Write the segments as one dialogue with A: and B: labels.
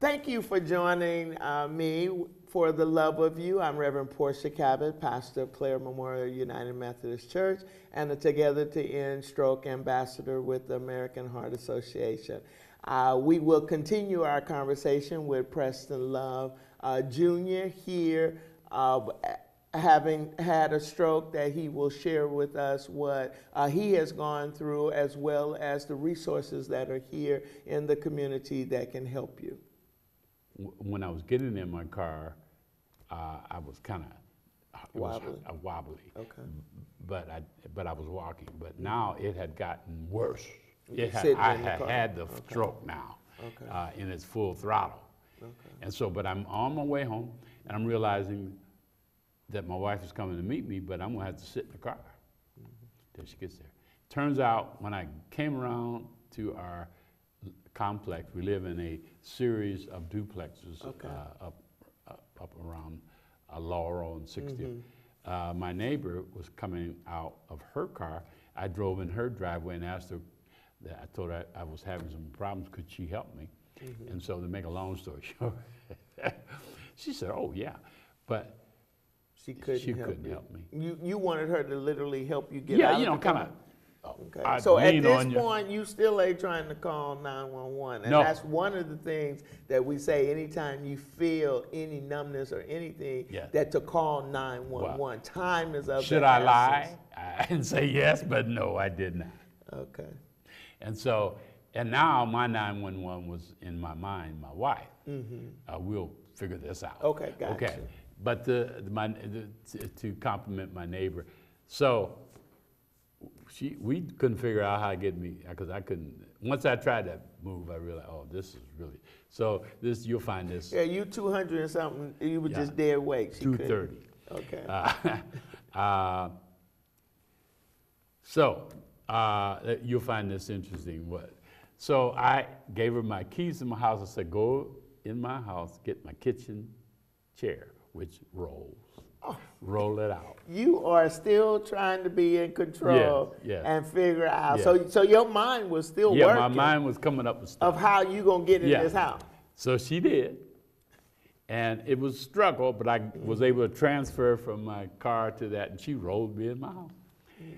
A: Thank you for joining me for the love of you. I'm Reverend Portia Cabot, pastor of Clare Memorial United Methodist Church and the Together to End Stroke ambassador with the American Heart Association. We will continue our conversation with Preston Love Jr. here, having had a stroke, that he will share with us what he has gone through, as well as the resources that are here in the community that can help you.
B: When I was getting in my car, I was kind of wobbly.
A: Okay.
B: But I was walking. But now it had gotten worse.
A: I
B: had the stroke now, in its full throttle.
A: Okay.
B: And so, but I'm on my way home, and I'm realizing that my wife is coming to meet me, but I'm gonna have to sit in the car till she gets there. Turns out, when I came around to our complex, we live in a series of duplexes up around Laurel and 60th. My neighbor was coming out of her car. I drove in her driveway and asked her, I told her I was having some problems, could she help me? And so, to make a long story short, she said, oh yeah, but
A: she couldn't
B: help me.
A: You wanted her to literally help you get out of the car?
B: Kind of.
A: Okay. So at this point, you still ain't trying to call 911, and that's one of the things that we say anytime you feel any numbness or anything, that to call 911. Well, time is of
B: should I lie? I didn't say yes, but no, I did not.
A: Okay.
B: And so, and now my 911 was in my mind, my wife. We'll figure this out.
A: Okay, gotcha.
B: Okay, but to compliment my neighbor, so we couldn't figure out how to get me, because I couldn't. Once I tried to move, I realized, oh, this is really, so this, you'll find this.
A: Yeah, you 200 and something, you were just dead weight.
B: 230.
A: Okay.
B: So you'll find this interesting. So I gave her my keys to my house. I said, go in my house, get my kitchen chair, which rolls. Roll it out.
A: You are still trying to be in control and figure out.
B: Yes.
A: So your mind was still working.
B: Yeah, my mind was coming up with stuff.
A: Of how you gonna get in this house.
B: So she did. And it was a struggle, but I was able to transfer from my car to that, and she rolled me in my house.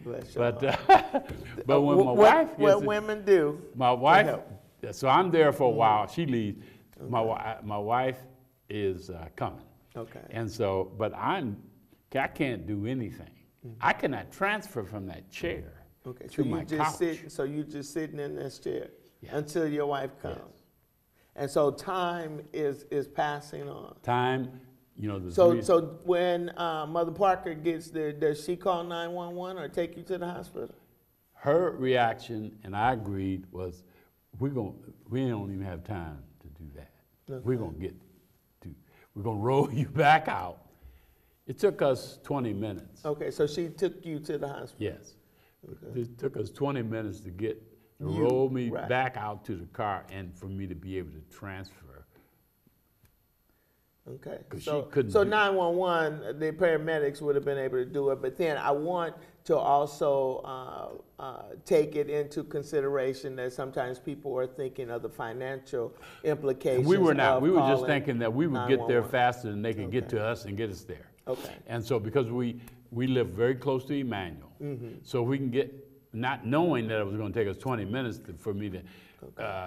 A: Bless you.
B: But when my wife gets
A: what women do.
B: My wife, so I'm there for a while. She leaves. My wife is coming.
A: Okay.
B: And so, but I can't do anything. I cannot transfer from that chair to my couch.
A: So you just sitting in this chair until your wife comes. Yes. And so time is passing on.
B: Time,
A: So when Mother Parker gets there, does she call 911 or take you to the hospital?
B: Her reaction, and I agreed, was we don't even have time to do that. Okay. We're gonna roll you back out. It took us 20 minutes.
A: Okay, so she took you to the hospital.
B: Yes. Okay. It took us 20 minutes to roll me back out to the car and for me to be able to transfer.
A: Okay.
B: So
A: 911, the paramedics would have been able to do it, but then I want to also take it into consideration that sometimes people are thinking of the financial implications.
B: We were not. We were just thinking that we would get there faster than they could get to us and get us there.
A: Okay.
B: And so because we live very close to Emmanuel, so we can get, not knowing that it was going to take us 20 minutes for me to,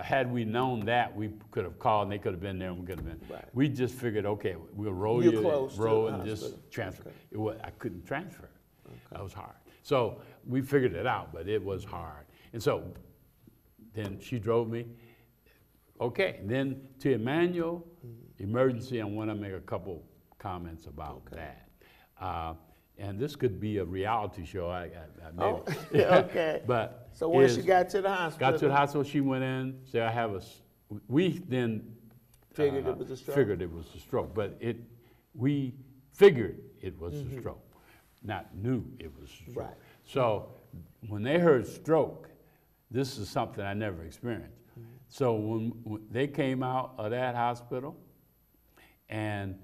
B: had we known that, we could have called and they could have been there and we could have been. Right. We just figured, okay, we'll roll and just transfer.
A: Okay.
B: I couldn't transfer. That was hard. So we figured it out, but it was hard. And so then she drove me. Okay, then to Emmanuel, emergency, I want to make a couple comments about that. And this could be a reality show.
A: Okay.
B: But
A: so once she got to the hospital?
B: Got to the hospital, she went in, said, we then
A: figured it was a stroke.
B: Figured it was a stroke, but we figured it was a stroke, not knew it was a stroke.
A: Right.
B: So when they heard stroke, this is something I never experienced. So when they came out of that hospital and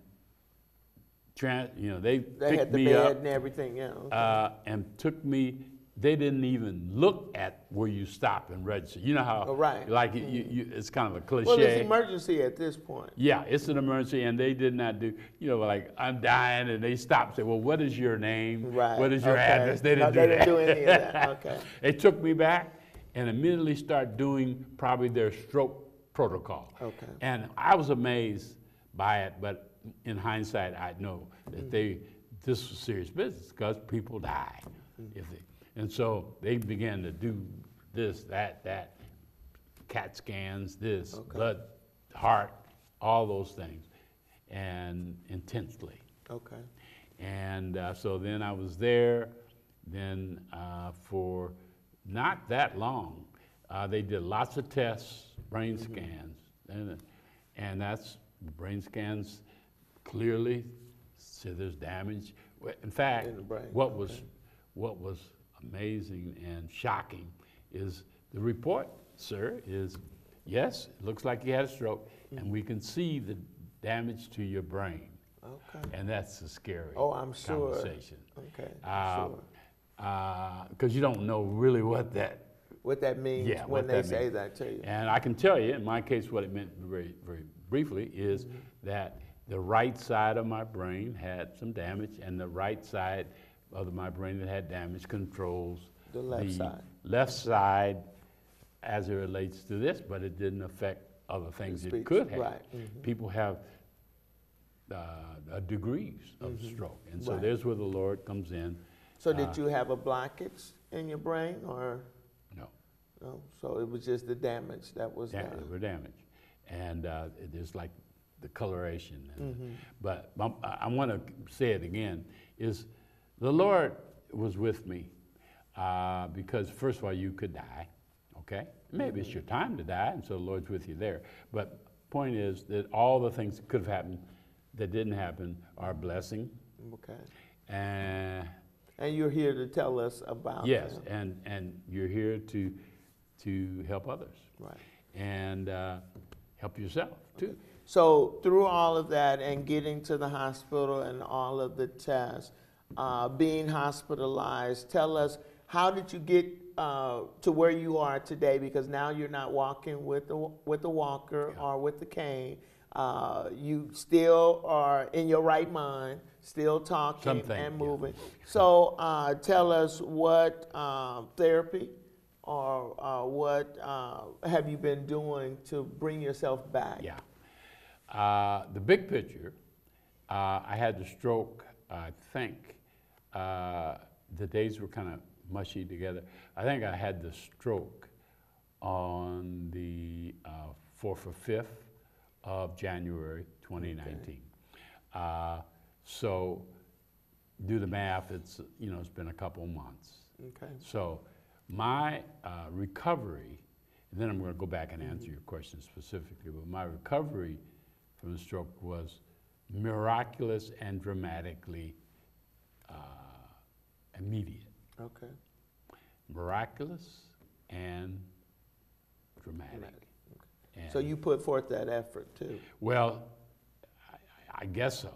B: they
A: had the
B: me
A: bed
B: up
A: and everything,
B: and took me they didn't even look at where you stop and register. You know how,
A: Oh, right.
B: like it's kind of a cliche.
A: Well, it's emergency at this point.
B: Yeah, it's an emergency, and they did not do, like, I'm dying, and they stopped and said, well, what is your name?
A: Right.
B: What is your address? They didn't
A: They didn't do any of that. Okay.
B: They took me back and immediately started doing probably their stroke protocol.
A: Okay.
B: And I was amazed by it, but in hindsight, I know that this was serious business because people die. And so they began to do this, that, CAT scans, this, blood, heart, all those things, and intensely.
A: Okay.
B: And so then I was there, then for not that long, they did lots of tests, brain scans, and that's, brain scans clearly said there's damage. In fact,
A: In the brain.
B: what was amazing and shocking is the report, sir, is yes, it looks like you had a stroke, and we can see the damage to your brain.
A: Okay.
B: And that's a scary
A: I'm sure.
B: conversation.
A: Okay. Sure.
B: Because you don't know really what that
A: means when they say that to you.
B: And I can tell you, in my case, what it meant very, very briefly is that the right side of my brain had some damage, and the right side of my brain that had damage controls
A: The left side
B: as it relates to this, but it didn't affect other things
A: The
B: it could have.
A: Right.
B: People have degrees of stroke, and so
A: Right.
B: there's where the Lord comes in.
A: So did you have a blockage in your brain, or
B: No.
A: no? So it was just the damage that was
B: They
A: done.
B: were damaged, and there's like the coloration. But I want to say it again: is the Lord was with me because first of all, you could die, okay? Maybe it's your time to die, and so the Lord's with you there. But point is that all the things that could have happened that didn't happen are a blessing.
A: Okay.
B: And
A: you're here to tell us about
B: yes,
A: them.
B: and you're here to help others.
A: Right.
B: And help yourself too.
A: So through all of that and getting to the hospital and all of the tests, being hospitalized, tell us, how did you get to where you are today? Because now you're not walking with the walker or with the cane. You still are in your right mind, still talking and moving. So tell us what therapy or what have you been doing to bring yourself back?
B: Yeah. The big picture, I had the stroke, I think, the days were kind of mushy together. I think I had the stroke on the 4th or 5th of January 2019. So do the math, it's been a couple months.
A: Okay.
B: So my recovery, and then I'm going to go back and answer your question specifically, but my recovery from the stroke was miraculous and dramatically immediate.
A: Okay.
B: Miraculous and dramatic. And
A: So you put forth that effort too.
B: well, I guess so.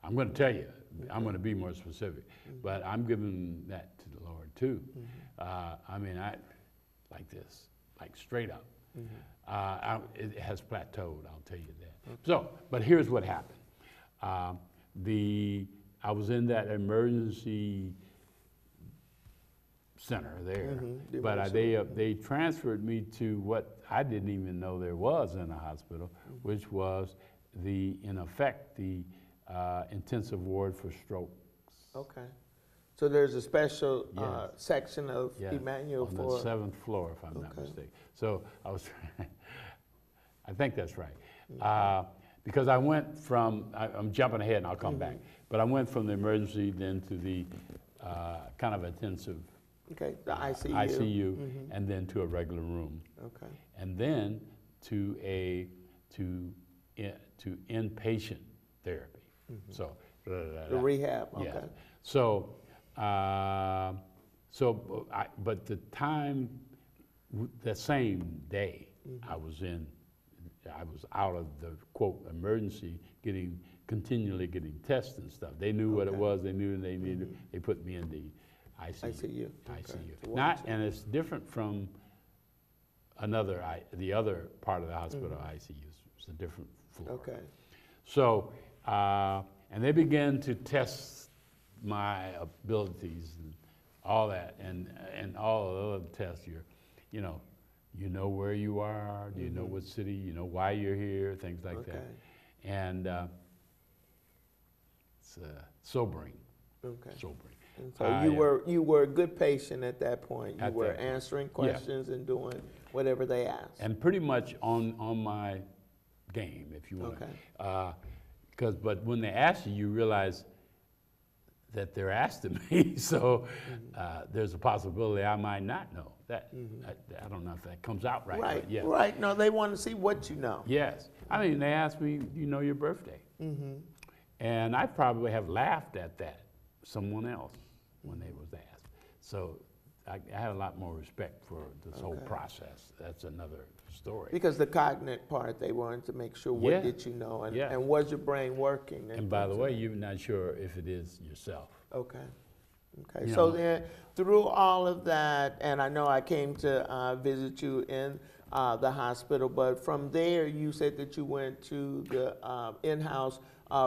B: I'm going to tell you. I'm going to be more specific, but I'm giving that to the Lord too. I mean, I like this, like straight up. It has plateaued. I'll tell you that. Okay. So, but here's what happened. I was in that emergency center there, but they transferred me to what I didn't even know there was in the hospital, which was in effect the intensive ward for strokes.
A: Okay. So there's a special section of Emmanuel
B: on the 7th floor, if I'm not mistaken. So I was, I think that's right. Because I went from, I'm jumping ahead and I'll come back, but I went from the emergency then to the kind of intensive
A: the ICU.
B: ICU, and then to a regular room.
A: Okay.
B: And then to inpatient therapy. So
A: the rehab. Okay.
B: Yeah. So but the time, the same day, I was out of the quote emergency, continually getting tests and stuff. They knew what it was. They knew they needed. They put me in the ICU.
A: ICU.
B: ICU. Not, and it's different from the other part of the hospital ICUs. It's a different floor.
A: Okay.
B: So, and they began to test my abilities and all that, and all the other tests. You know where you are. Do you know what city? You know why you're here? Things like that. And it's sobering.
A: Okay.
B: Sobering.
A: And so you were a good patient at that point. You were answering questions and doing whatever they asked.
B: And pretty much on my game, if you want.
A: Okay.
B: But when they ask you, you realize that they're asking me. So there's a possibility I might not know that. I don't know if that comes out right.
A: Right.
B: But yeah.
A: Right. No, they want to see what you know.
B: Yes. I mean, they asked me, you know your birthday? And I probably have laughed at that, someone else, when they was asked. So I had a lot more respect for this whole process. That's another story.
A: Because the cognitive part, they wanted to make sure what did you know and was your brain working.
B: And by the way, you're not sure if it is yourself.
A: Okay. Okay. So then through all of that, and I know I came to visit you in the hospital, but from there you said that you went to the in-house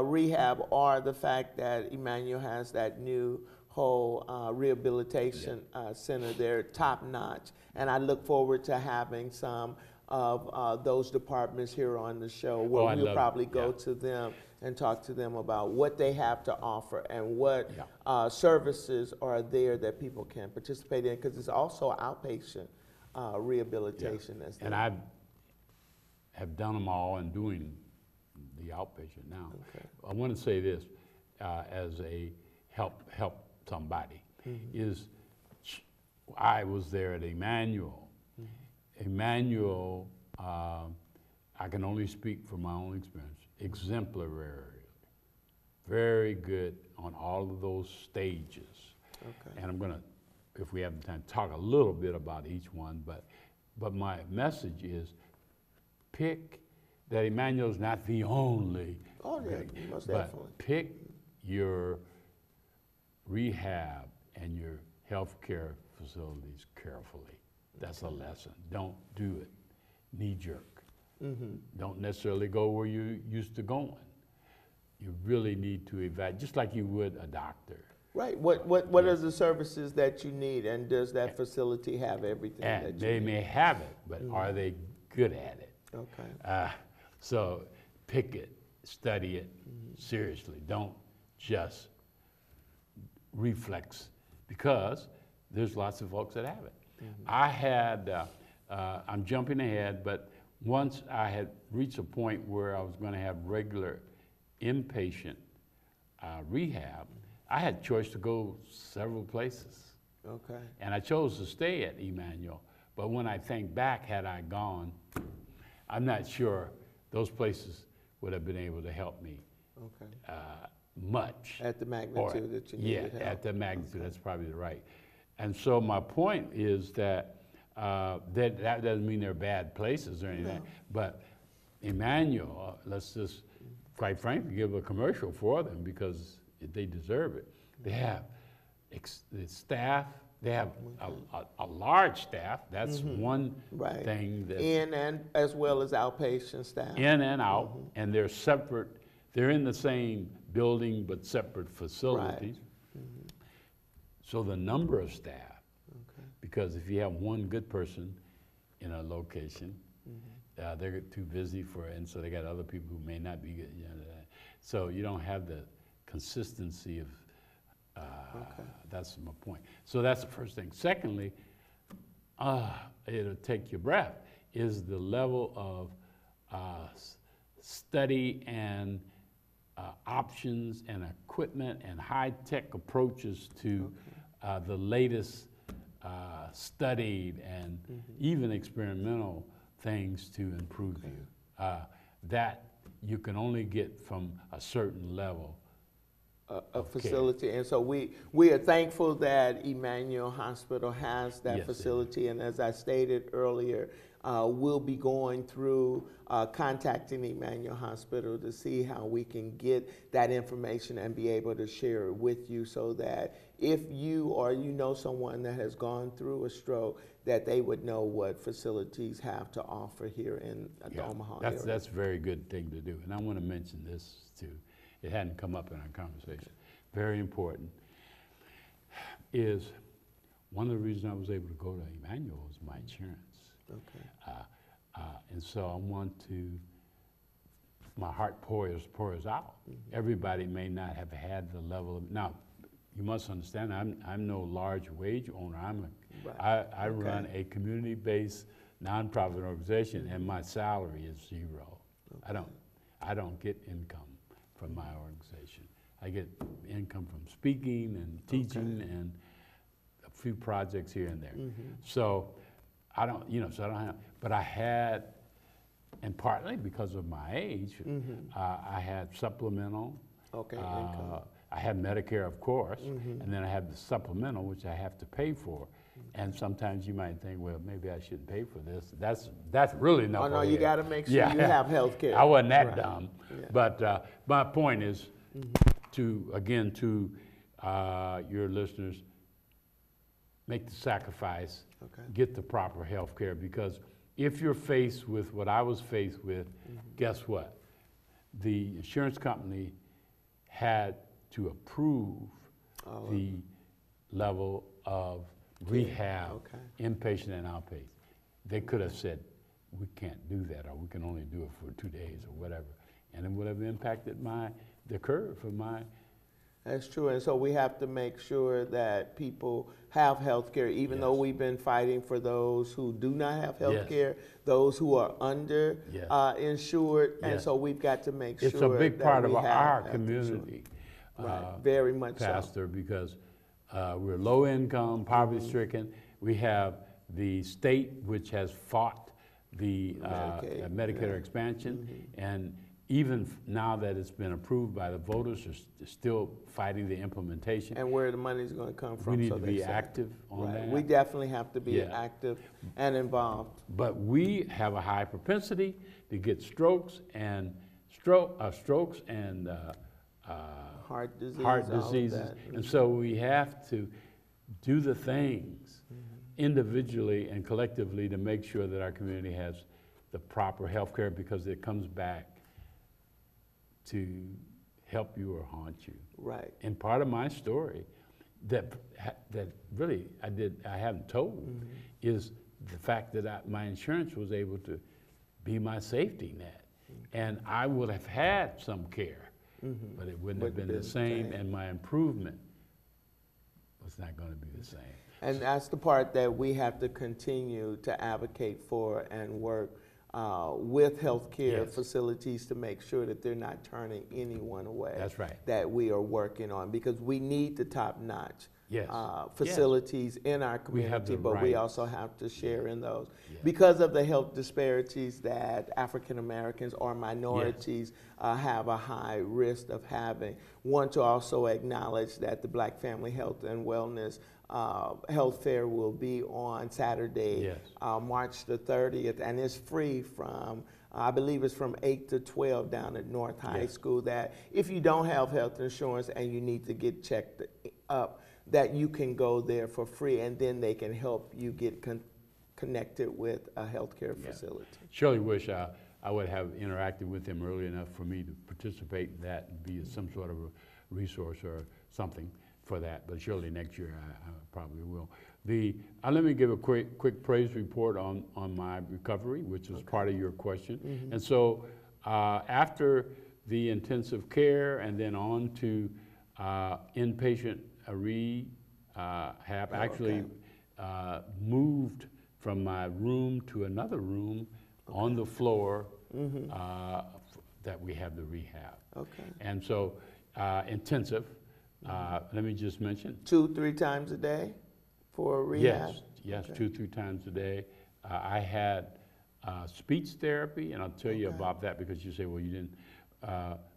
A: rehab, or the fact that Emmanuel has that new whole rehabilitation center there, top notch. And I look forward to having some of those departments here on the show, where we'll probably go to them and talk to them about what they have to offer and what services are there that people can participate in, because it's also outpatient rehabilitation. That's
B: and I have done them all and doing the outpatient now.
A: Okay.
B: I want to say this as a help somebody is I was there at Emmanuel. Emmanuel, I can only speak from my own experience, exemplary, very good on all of those stages. Okay. And I'm going to, if we have the time, talk a little bit about each one, but my message is pick that Emmanuel's not the only,
A: most
B: but
A: definitely.
B: Pick your rehab and your healthcare facilities carefully. That's a lesson. Don't do it knee-jerk. Don't necessarily go where you used to going. You really need to evaluate, just like you would a doctor.
A: Right. What are the services that you need, and does that facility have everything that you need?
B: They may have it, but are they good at it?
A: Okay.
B: So pick it, study it seriously. Don't just reflex, because there's lots of folks that have it. I had, I'm jumping ahead, but once I had reached a point where I was going to have regular inpatient rehab, I had choice to go several places.
A: Okay.
B: And I chose to stay at Emmanuel. But when I think back, had I gone, I'm not sure those places would have been able to help me much.
A: At the magnitude that you needed help.
B: At the magnitude, that's probably right. And so my point is that that doesn't mean they're bad places or anything, but Emmanuel, let's just, quite frankly, give a commercial for them, because they deserve it. They have the staff. They have a large staff. That's one thing. That
A: in and as well as outpatient staff.
B: In and out, and they're separate. They're in the same building but separate facilities. So the number of staff, because if you have one good person in a location, they're too busy for it, and so they got other people who may not be good. You know, so you don't have the consistency of. That's my point. So that's the first thing. Secondly, it'll take your breath, is the level of study and options and equipment and high-tech approaches to the latest studied and even experimental things to improve you. That you can only get from a certain level
A: a facility. And so we are thankful that Emmanuel Hospital has that facility. And as I stated earlier, we'll be going through contacting Emmanuel Hospital to see how we can get that information and be able to share it with you, so that if you or you know someone that has gone through a stroke, that they would know what facilities have to offer here in the Omaha area.
B: That's a very good thing to do. And I want to mention this too. It hadn't come up in our conversation. Very important is one of the reasons I was able to go to Emmanuel was my insurance.
A: Okay.
B: And so I want to, my heart pours out. Everybody may not have had the level of, now, you must understand, I'm no large wage owner. I run a community-based nonprofit organization, and my salary is zero. Okay. I don't get income from my organization. I get income from speaking and teaching and a few projects here and there. So I don't have, but I had, and partly because of my age, I had supplemental. Income. I had Medicare, of course, and then I have the supplemental, which I have to pay for. And sometimes you might think, well, maybe I shouldn't pay for this. That's really not.
A: Oh no, you got to make sure you have health care.
B: I wasn't that dumb, but my point is to your listeners, make the sacrifice, get the proper health care, because if you're faced with what I was faced with, guess what? The insurance company had to approve the level of rehab, inpatient and outpatient. They could have said, we can't do that, or we can only do it for 2 days or whatever. And it would have impacted the curve for my.
A: That's true, and so we have to make sure that people have health care, even though we've been fighting for those who do not have health care, those who are under insured, and so we've got to make sure.
B: It's a big part of our community,
A: very much
B: Pastor, because we're low income, poverty stricken. We have the state which has fought the Medicare expansion, and even now that it's been approved by the voters, are still fighting the implementation.
A: And where the money's going to come from.
B: We need to be active on that.
A: We definitely have to be active and involved.
B: But we have a high propensity to get strokes and
A: heart
B: diseases. And so we have to do the things individually and collectively to make sure that our community has the proper health care, because it comes back to help you or haunt you.
A: Right.
B: And part of my story that really I haven't told is the fact that my insurance was able to be my safety net. And I would have had some care, but it wouldn't have been the same, and my improvement was not going to be the same.
A: And that's the part that we have to continue to advocate for and work with healthcare facilities to make sure that they're not turning anyone away.
B: That's right.
A: That we are working on, because we need the top-notch facilities in our community, but we also have to share in those. Because of the health disparities that African Americans or minorities have a high risk of having. Want to also acknowledge that the Black Family Health and Wellness health fair will be on Saturday, March the 30th, and it's free from, I believe it's from 8 to 12 down at North High School, that if you don't have health insurance and you need to get checked up, that you can go there for free, and then they can help you get connected with a healthcare facility.
B: Surely wish I would have interacted with him early enough for me to participate in that and be some sort of a resource or something for that, but surely next year I probably will. Let me give a quick praise report on my recovery, which was part of your question. And so after the intensive care and then on to inpatient rehab, actually moved from my room to another room on the floor that we have the rehab. And so intensive. Let me just mention.
A: 2-3 times a day for rehab?
B: Yes, 2-3 times a day. I had speech therapy, and I'll tell you about that, because you say, well, you didn't,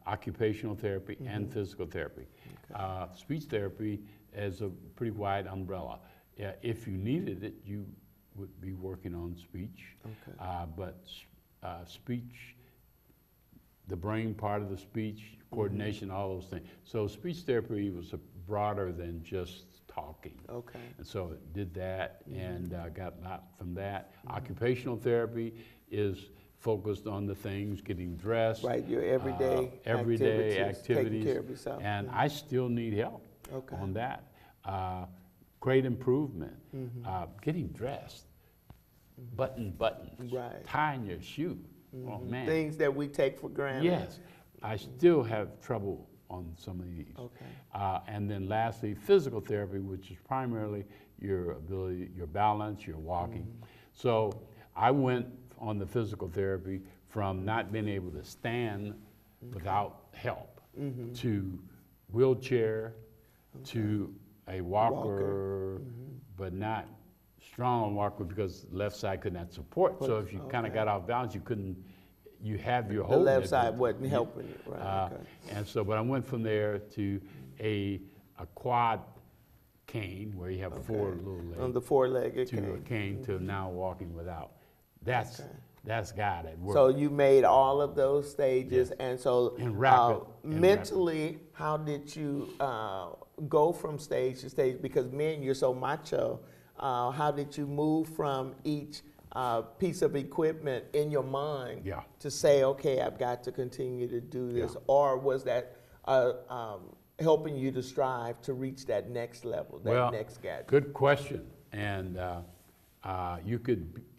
B: occupational therapy and physical therapy. Speech therapy is a pretty wide umbrella. If you needed it, you would be working on speech.
A: Okay.
B: But speech, the brain part of the speech, coordination, all those things. So speech therapy was broader than just talking.
A: Okay.
B: And so it did that and got a lot from that. Occupational therapy is focused on the things, getting dressed.
A: Right, your everyday activities, taking care of yourself.
B: And I still need help on that. Great improvement. Getting dressed, buttons,
A: right.
B: tying your shoe. Oh man.
A: Things that we take for granted.
B: Yes, I still have trouble on some of these.
A: Okay.
B: And then lastly, physical therapy, which is primarily your ability, your balance, your walking. So I went on the physical therapy from not being able to stand without help to wheelchair to a walker. But not strong walker because the left side could not support. So if you kind of got off balance, you couldn't, you have your whole
A: The left side wasn't helping you, right?
B: And so, but I went from there to a quad cane where you have four little legs.
A: On the four-legged
B: to
A: cane.
B: a cane to now walking without. That's God at work.
A: So you made all of those stages, and so mentally, how did you go from stage to stage? Because men, you're so macho. How did you move from each piece of equipment in your mind to say, okay, I've got to continue to do this? Or was that helping you to strive to reach that next level, that next gadget?
B: Good question. And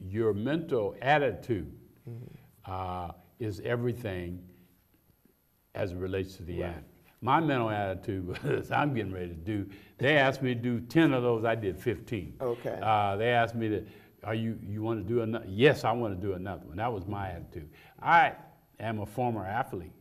B: your mental attitude is everything as it relates to the act. My mental attitude was, I'm getting ready to do, they asked me to do 10 of those, I did 15.
A: Okay.
B: They asked me to, you want to do another? Yes, I want to do another one. That was my attitude. I am a former athlete.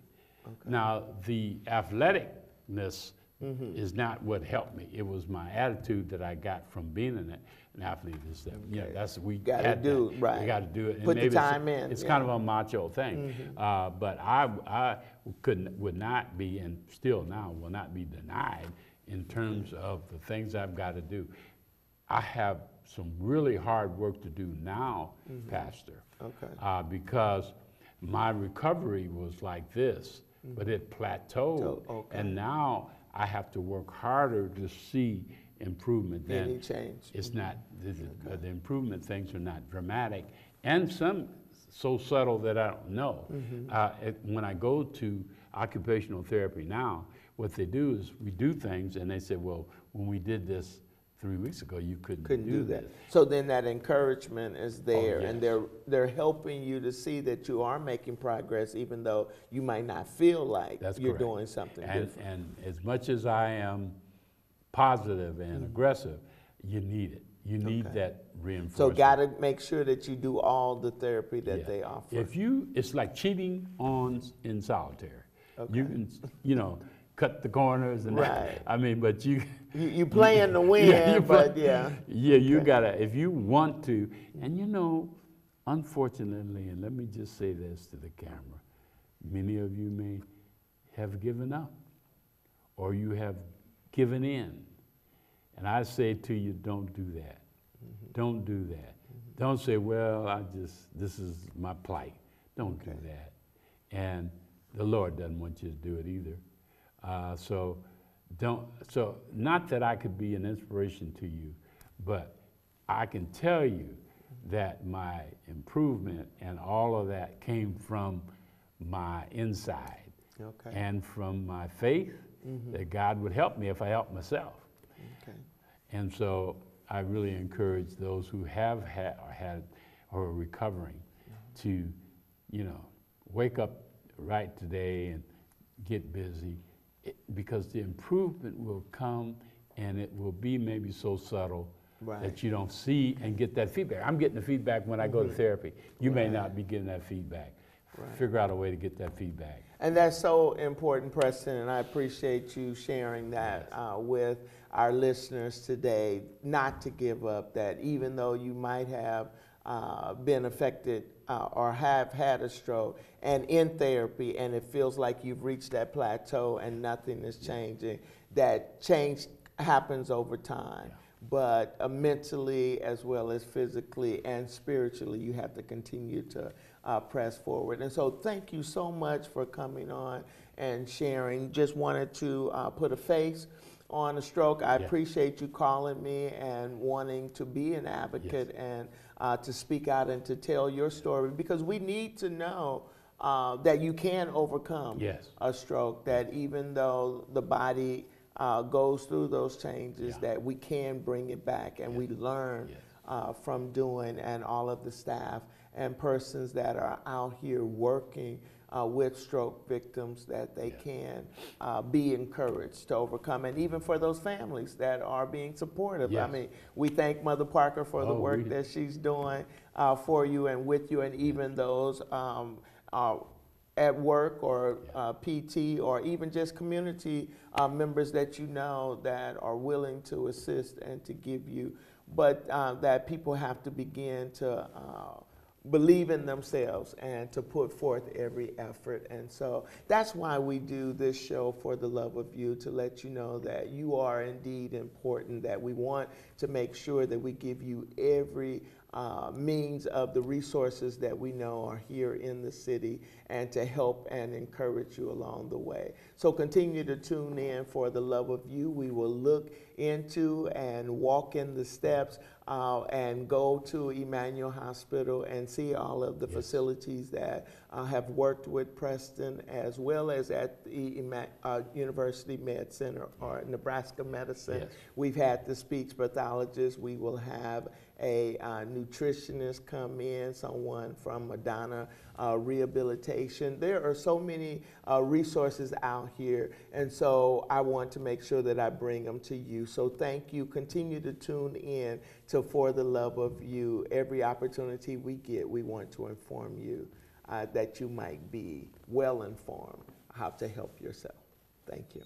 B: Now, the athleticness is not what helped me. It was my attitude that I got from being an athlete. Is that, that's we got to do. Right. We got to do it. And
A: put the time in.
B: It's kind of a macho thing. But I would not be, and still now will not be denied in terms of the things I've got to do. I have some really hard work to do now, Pastor. Because my recovery was like this, but it plateaued. And now I have to work harder to see improvement.
A: Any change.
B: It's not, the improvement things are not dramatic, and some so subtle that I don't know. When I go to occupational therapy now, what they do is we do things and they say, well, when we did this 3 weeks ago, you couldn't do that.
A: So then that encouragement is there, and they're helping you to see that you are making progress, even though you might not feel like you're doing something different.
B: And as much as I am positive and aggressive, you need it. You need that reinforcement.
A: So got to make sure that you do all the therapy that they offer.
B: It's like cheating in solitaire. You can, cut the corners and that. I mean, but you
A: playing to win, but
B: you gotta, if you want to, and unfortunately, and let me just say this to the camera, many of you may have given up, or you have given in. And I say to you, don't do that. Don't do that. Don't say, well, this is my plight. Don't do that. And the Lord doesn't want you to do it either. So not that I could be an inspiration to you, but I can tell you that my improvement and all of that came from my inside and from my faith that God would help me if I helped myself. And so I really encourage those who have had or are recovering to, wake up right today and get busy, because the improvement will come, and it will be maybe so subtle that you don't see and get that feedback. I'm getting the feedback when I go to therapy. You may not be getting that feedback. Figure out a way to get that feedback.
A: And that's so important, Preston, and I appreciate you sharing that with our listeners today, not to give up, that even though you might have been affected or have had a stroke and in therapy, and it feels like you've reached that plateau and nothing is changing, that change happens over time. but mentally as well as physically and spiritually, you have to continue to press forward. And so thank you so much for coming on and sharing. Just wanted to put a face on a stroke. I appreciate you calling me and wanting to be an advocate and to speak out and to tell your story, because we need to know that you can overcome a stroke, that even though the body goes through those changes, that we can bring it back, and we learn from doing, and all of the staff and persons that are out here working with stroke victims, that they can be encouraged to overcome, and even for those families that are being supportive. I mean, we thank Mother Parker for the work that she's doing for you and with you, and even those at work or PT or even just community members that you know that are willing to assist and to give you, but that people have to begin to believe in themselves and to put forth every effort. And so that's why we do this show, For the Love of You, to let you know that you are indeed important, that we want to make sure that we give you every means of the resources that we know are here in the city, and to help and encourage you along the way. So continue to tune in For the Love of You. We will look into and walk in the steps and go to Emmanuel Hospital and see all of the facilities that have worked with Preston, as well as at the University Med Center or Nebraska Medicine. We've had the speech pathologist. We will have a nutritionist come in, someone from Madonna Rehabilitation. There are so many resources out here, and so I want to make sure that I bring them to you. So thank you. Continue to tune in to For the Love of You. Every opportunity we get, we want to inform you that you might be well informed how to help yourself. Thank you.